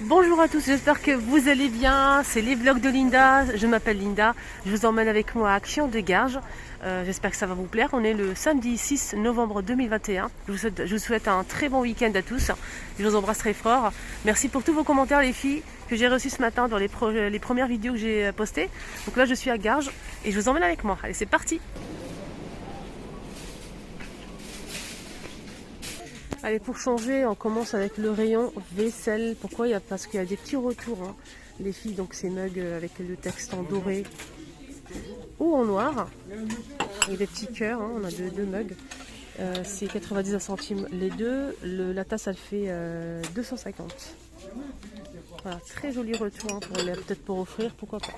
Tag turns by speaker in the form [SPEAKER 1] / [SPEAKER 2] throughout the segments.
[SPEAKER 1] Bonjour à tous, j'espère que vous allez bien. C'est les vlogs de Linda. Je m'appelle Linda. Je vous emmène avec moi à Action de Garges. J'espère que ça va vous plaire. On est le samedi 6 novembre 2021. Je vous souhaite un très bon week-end à tous. Je vous embrasse très fort. Merci pour tous vos commentaires, les filles, que j'ai reçus ce matin dans les premières vidéos que j'ai postées. Donc là, je suis à Garges et je vous emmène avec moi. Allez, c'est parti! Allez, pour changer, on commence avec le rayon vaisselle. Pourquoi? Parce qu'il y a des petits retours, hein, les filles. Donc ces mugs avec le texte en doré ou en noir. Et des petits cœurs, hein, on a deux mugs. C'est 90 centimes les deux. La tasse, elle fait 250. Voilà, très joli retour, hein, peut-être pour offrir, pourquoi pas.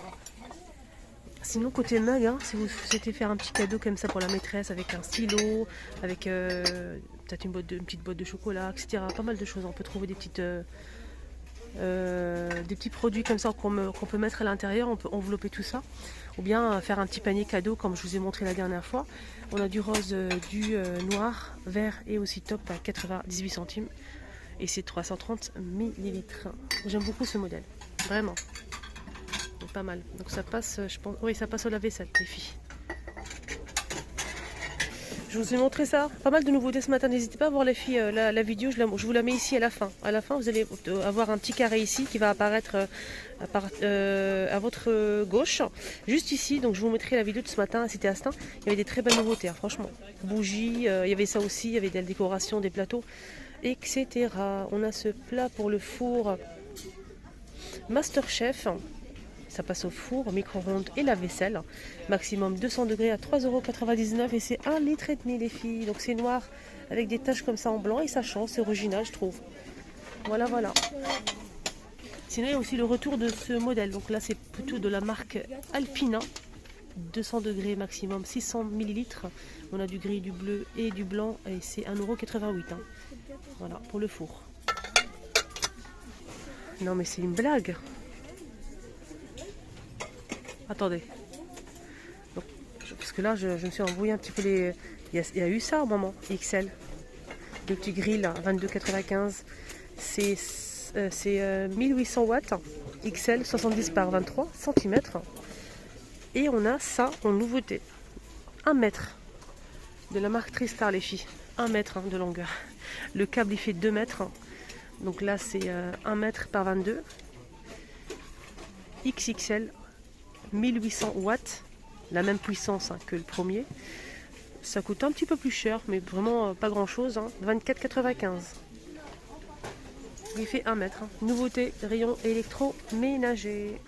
[SPEAKER 1] Sinon, côté mug, hein, si vous souhaitez faire un petit cadeau comme ça pour la maîtresse, avec un stylo, avec peut-être une petite boîte de chocolat, etc. Pas mal de choses. On peut trouver des petits produits comme ça qu'on peut mettre à l'intérieur. On peut envelopper tout ça. Ou bien faire un petit panier cadeau comme je vous ai montré la dernière fois. On a du rose, du noir, vert et aussi top à 98 centimes. Et c'est 330 ml. J'aime beaucoup ce modèle. Vraiment. Pas mal. Donc ça passe, je pense. Oui, ça passe au lave-vaisselle, les filles. Je vous ai montré ça. Pas mal de nouveautés ce matin. N'hésitez pas à voir les filles la vidéo. Je vous la mets ici à la fin. À la fin, vous allez avoir un petit carré ici qui va apparaître à votre gauche. Juste ici. Donc je vous mettrai la vidéo de ce matin. C'était Astin. Il y avait des très belles nouveautés, hein, franchement. Bougies. Il y avait ça aussi. Il y avait des décorations, des plateaux, etc. On a ce plat pour le four Masterchef. Ça passe au four, au micro-ondes et la vaisselle. Maximum 200 degrés à 3,99 € et c'est 1,5 litre les filles. Donc c'est noir avec des taches comme ça en blanc et ça change, c'est original je trouve. Voilà, voilà. Sinon il y a aussi le retour de ce modèle. Donc là c'est plutôt de la marque Alpina. 200 degrés maximum, 600 ml. On a du gris, du bleu et du blanc et c'est 1,88 €. Hein. Voilà, pour le four. Non mais c'est une blague. Attendez. Donc, parce que là, je me suis embrouillé un petit peu les... Il y a eu ça au moment, XL. Le petit grill, 22,95. C'est 1800 watts. XL, 70 par 23 cm. Et on a ça en nouveauté. 1 mètre. De la marque Tristar, les filles. 1 mètre, hein, de longueur. Le câble, il fait 2 mètres. Donc là, c'est 1 mètre par 22. XXL. 1800 watts, la même puissance, hein, que le premier. Ça coûte un petit peu plus cher, mais vraiment pas grand chose, hein. 24,95. Il fait 1 mètre. Hein. Nouveauté, rayon électroménager.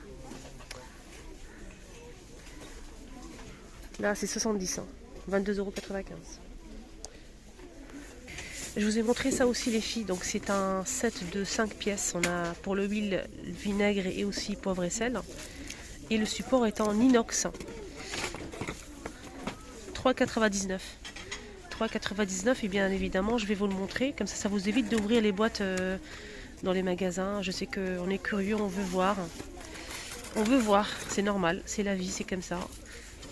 [SPEAKER 1] Là c'est 70, hein. 22,95 €. Je vous ai montré ça aussi les filles, donc c'est un set de 5 pièces. On a pour le huile, vinaigre et aussi poivre et sel. Et le support est en inox. 3,99 €. 3,99 € et bien évidemment je vais vous le montrer. Comme ça vous évite d'ouvrir les boîtes dans les magasins. Je sais qu'on est curieux, on veut voir. On veut voir, c'est normal, c'est la vie, c'est comme ça.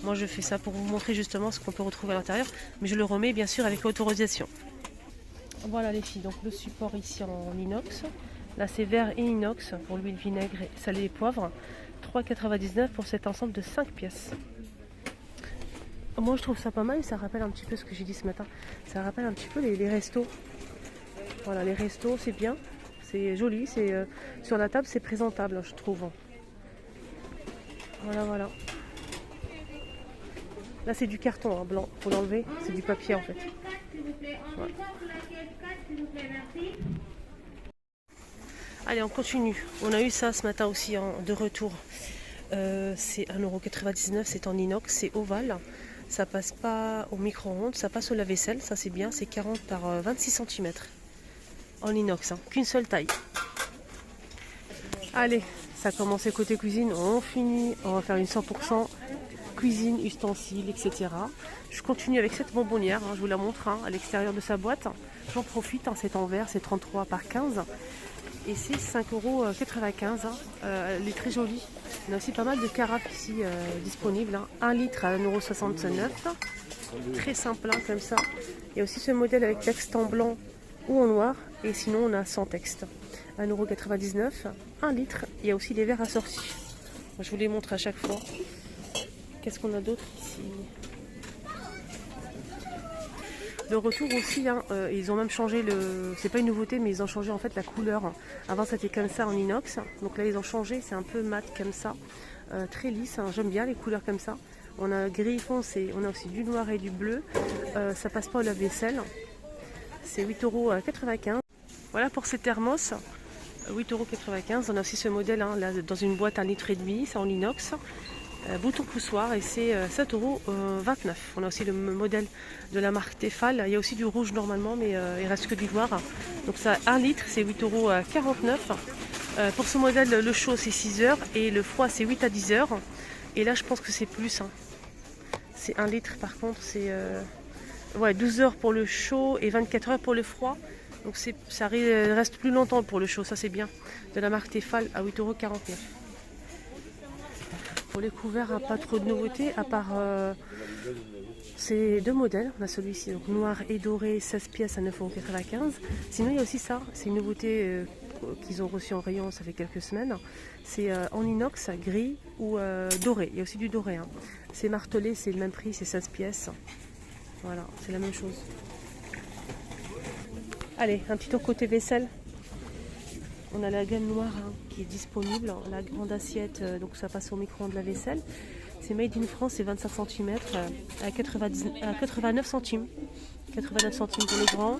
[SPEAKER 1] Moi je fais ça pour vous montrer justement ce qu'on peut retrouver à l'intérieur. Mais je le remets bien sûr avec autorisation. Voilà les filles, donc le support ici en inox. Là c'est verre et inox pour l'huile, vinaigre, salé et poivre. 3,99 € pour cet ensemble de 5 pièces. Moi je trouve ça pas mal, ça rappelle un petit peu ce que j'ai dit ce matin. Ça rappelle un petit peu les restos. Voilà, les restos c'est bien, c'est joli, c'est sur la table c'est présentable je trouve. Voilà, voilà. Là c'est du carton, hein, blanc, faut l'enlever, c'est du papier en fait. Voilà. Allez, on continue. On a eu ça ce matin aussi de retour. C'est 1,99 €, c'est en inox, c'est ovale. Ça passe pas au micro-ondes, ça passe au lave-vaisselle, ça c'est bien, c'est 40 par 26 cm. En inox, hein, qu'une seule taille. Allez, ça a commencé côté cuisine, on finit, on va faire une 100% cuisine, ustensiles, etc. Je continue avec cette bonbonnière, hein, je vous la montre, hein, à l'extérieur de sa boîte. J'en profite, hein, c'est en verre, c'est 33 par 15. Et c'est 5,95 €. Hein. Elle est très jolie. On a aussi pas mal de carafes ici disponibles. Hein. 1 litre à 1,69 €. Très simple, hein, comme ça. Il y a aussi ce modèle avec texte en blanc ou en noir. Et sinon, on a sans texte. 1,99 €, 1 litre. Il y a aussi les verres assortis. Je vous les montre à chaque fois. Qu'est-ce qu'on a d'autre ici? Le retour aussi, hein, ils ont même changé le... C'est pas une nouveauté, mais ils ont changé en fait la couleur. Avant c'était comme ça en inox. Donc là ils ont changé, c'est un peu mat comme ça. Très lisse, hein. J'aime bien les couleurs comme ça. On a gris foncé, on a aussi du noir et du bleu. Ça passe pas au lave-vaisselle. C'est 8,95 €. Voilà pour ces thermos. 8,95 €. On a aussi ce modèle hein, là, dans une boîte 1,5 litre, c'est en inox. Bouton poussoir et c'est 7,29 €. On a aussi le modèle de la marque Tefal. Il y a aussi du rouge normalement, mais il reste que du noir. Donc ça 1 litre, c'est 8,49 €. Pour ce modèle, le chaud c'est 6 heures et le froid c'est 8 à 10 heures. Et là je pense que c'est plus. Hein. C'est 1 litre par contre, c'est ouais, 12 heures pour le chaud et 24 heures pour le froid. Donc ça reste plus longtemps pour le chaud, ça c'est bien. De la marque Tefal à 8,49 €. Pour les couverts, pas trop de nouveautés, à part ces deux modèles. On a celui-ci, donc noir et doré, 16 pièces à 9,95 €. Sinon, il y a aussi ça, c'est une nouveauté qu'ils ont reçue en rayon, ça fait quelques semaines. C'est en inox, gris ou doré. Il y a aussi du doré. Hein. C'est martelé, c'est le même prix, c'est 16 pièces. Voilà, c'est la même chose. Allez, un petit tour côté vaisselle. On a la gamme noire hein, qui est disponible, la grande assiette, donc ça passe au micro-ondes de la vaisselle. C'est Made in France, c'est 25 cm à 89 centimes. 89 centimes pour le grand,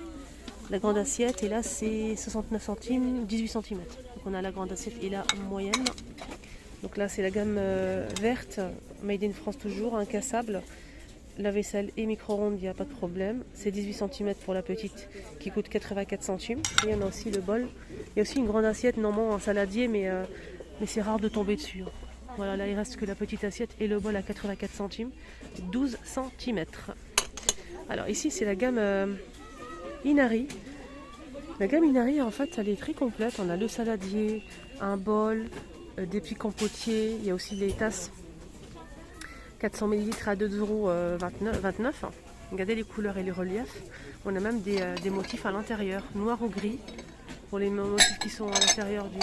[SPEAKER 1] la grande assiette, et là c'est 69 centimes, 18 cm. Donc on a la grande assiette et la moyenne. Donc là c'est la gamme verte, Made in France toujours, incassable. La vaisselle et micro-ondes, il n'y a pas de problème. C'est 18 cm pour la petite qui coûte 84 centimes. Et on a aussi le bol. Il y a aussi une grande assiette, normalement en saladier, mais c'est rare de tomber dessus. Voilà, là il reste que la petite assiette et le bol à 84 centimes, 12 cm. Alors ici c'est la gamme Inari. La gamme Inari en fait elle est très complète. On a le saladier, un bol, des petits compotiers, il y a aussi les tasses. 400 ml à 2,29 €. Regardez les couleurs et les reliefs. On a même des motifs à l'intérieur, noir ou gris, pour les motifs qui sont à l'intérieur du...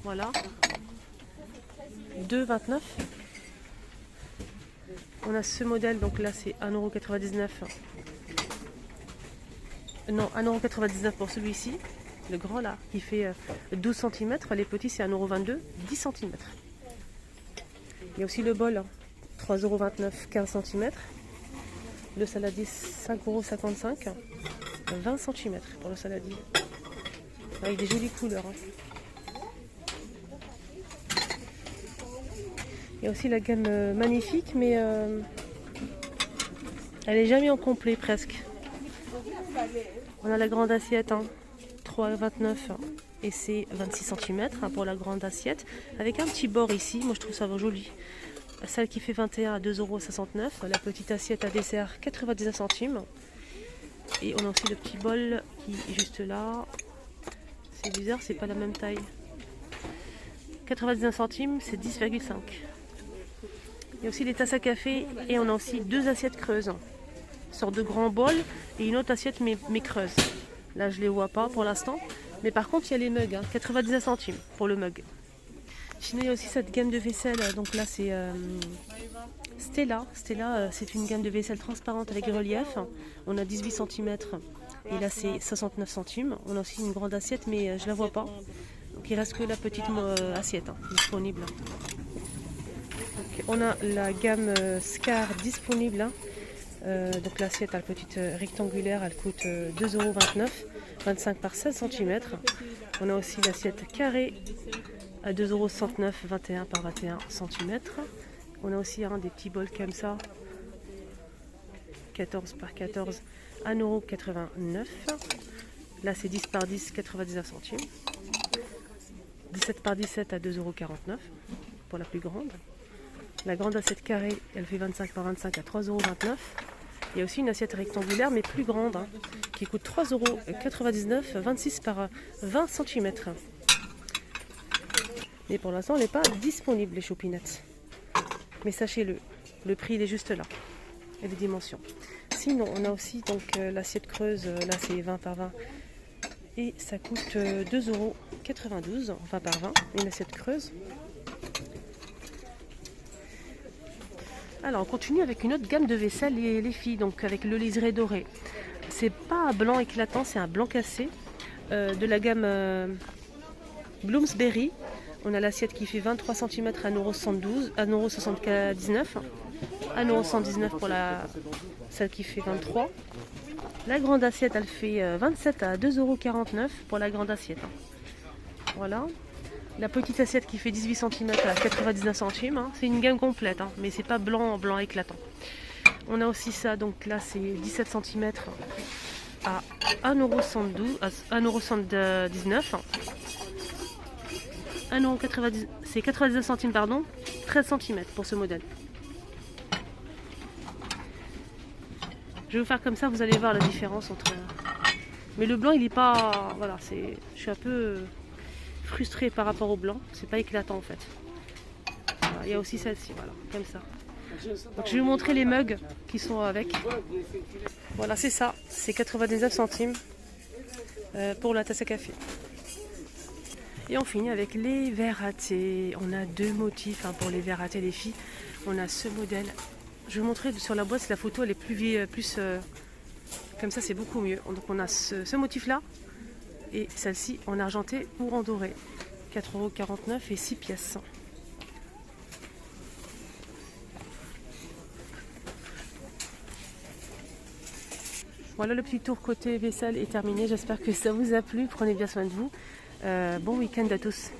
[SPEAKER 1] voilà. 2,29 €. On a ce modèle, donc là c'est 1,99 €. Non, 1,99 € pour celui-ci. Le grand là, qui fait 12 cm. Les petits c'est 1,22 €, 10 cm. Il y a aussi le bol. 3,29 €, 15 cm. Le saladier 5,55 €, 20 cm pour le saladier. Avec des jolies couleurs. Hein. Il y a aussi la gamme magnifique, mais elle est jamais en complet presque. On a la grande assiette, hein, 3,29 € et c'est 26 cm pour la grande assiette. Avec un petit bord ici, moi je trouve ça joli. Celle qui fait 21 à 2,69 €. La petite assiette à dessert 99 centimes. Et on a aussi le petit bol qui est juste là. C'est bizarre, c'est pas la même taille. 99 centimes, c'est 10,5 €. Il y a aussi les tasses à café et on a aussi deux assiettes creuses. Une sorte de grand bol et une autre assiette mais creuse. Là je les vois pas pour l'instant. Mais par contre il y a les mugs, hein, 99 centimes pour le mug. Sinon il y a aussi cette gamme de vaisselle, donc là c'est Stella. Stella c'est une gamme de vaisselle transparente avec relief. On a 18 cm et là c'est 69 centimes. On a aussi une grande assiette mais je la vois pas. Donc il reste que la petite assiette hein, disponible. Donc, on a la gamme Scar disponible. Hein. Donc l'assiette à la petite rectangulaire, elle coûte 2,29 €, 25 par 16 cm. On a aussi l'assiette carrée à 2,69 €, 21 par 21 cm. On a aussi des petits bols comme ça, 14 par 14, 1,89 €. Là c'est 10 par 10, 99 centimes. 17 par 17 à 2,49 € pour la plus grande. La grande assiette carrée, elle fait 25 par 25 à 3,29 €. Il y a aussi une assiette rectangulaire mais plus grande hein, qui coûte 3,99 €, 26 par 20 cm. Mais pour l'instant, elle n'est pas disponible, les chopinettes. Mais sachez-le, le prix il est juste là. Et les dimensions. Sinon, on a aussi donc l'assiette creuse, là c'est 20 par 20 Et ça coûte 2,92 €, 20 par 20, une assiette creuse. Alors on continue avec une autre gamme de vaisselle les filles, donc avec le liseré doré. C'est pas un blanc éclatant, c'est un blanc cassé de la gamme Bloomsbury. On a l'assiette qui fait 23 cm à 1,72 €, à 1,79 €, 1,119 € pour celle qui fait 23. La grande assiette, elle fait 27 à 2,49 € pour la grande assiette. Voilà. La petite assiette qui fait 18 cm à 99 centimes. C'est une gamme complète, mais c'est pas blanc éclatant. On a aussi ça, donc là c'est 17 cm à 1,79 €. C'est 99 centimes, pardon, 13 cm pour ce modèle. Je vais vous faire comme ça, vous allez voir la différence entre... Mais le blanc, il est pas... Voilà, je suis un peu frustrée par rapport au blanc. C'est pas éclatant en fait. Voilà, il y a aussi celle-ci, voilà, comme ça. Donc je vais vous montrer les mugs qui sont avec. Voilà, c'est ça. C'est 99 centimes pour la tasse à café. Et on finit avec les verres à thé. On a deux motifs pour les verres à thé, les filles. On a ce modèle. Je vais vous montrer sur la boîte, la photo elle est plus comme ça, c'est beaucoup mieux. Donc on a ce motif là et celle-ci en argenté ou en doré. 4,49 € et 6 pièces. Voilà, le petit tour côté vaisselle est terminé. J'espère que ça vous a plu. Prenez bien soin de vous. Bon week-end à tous.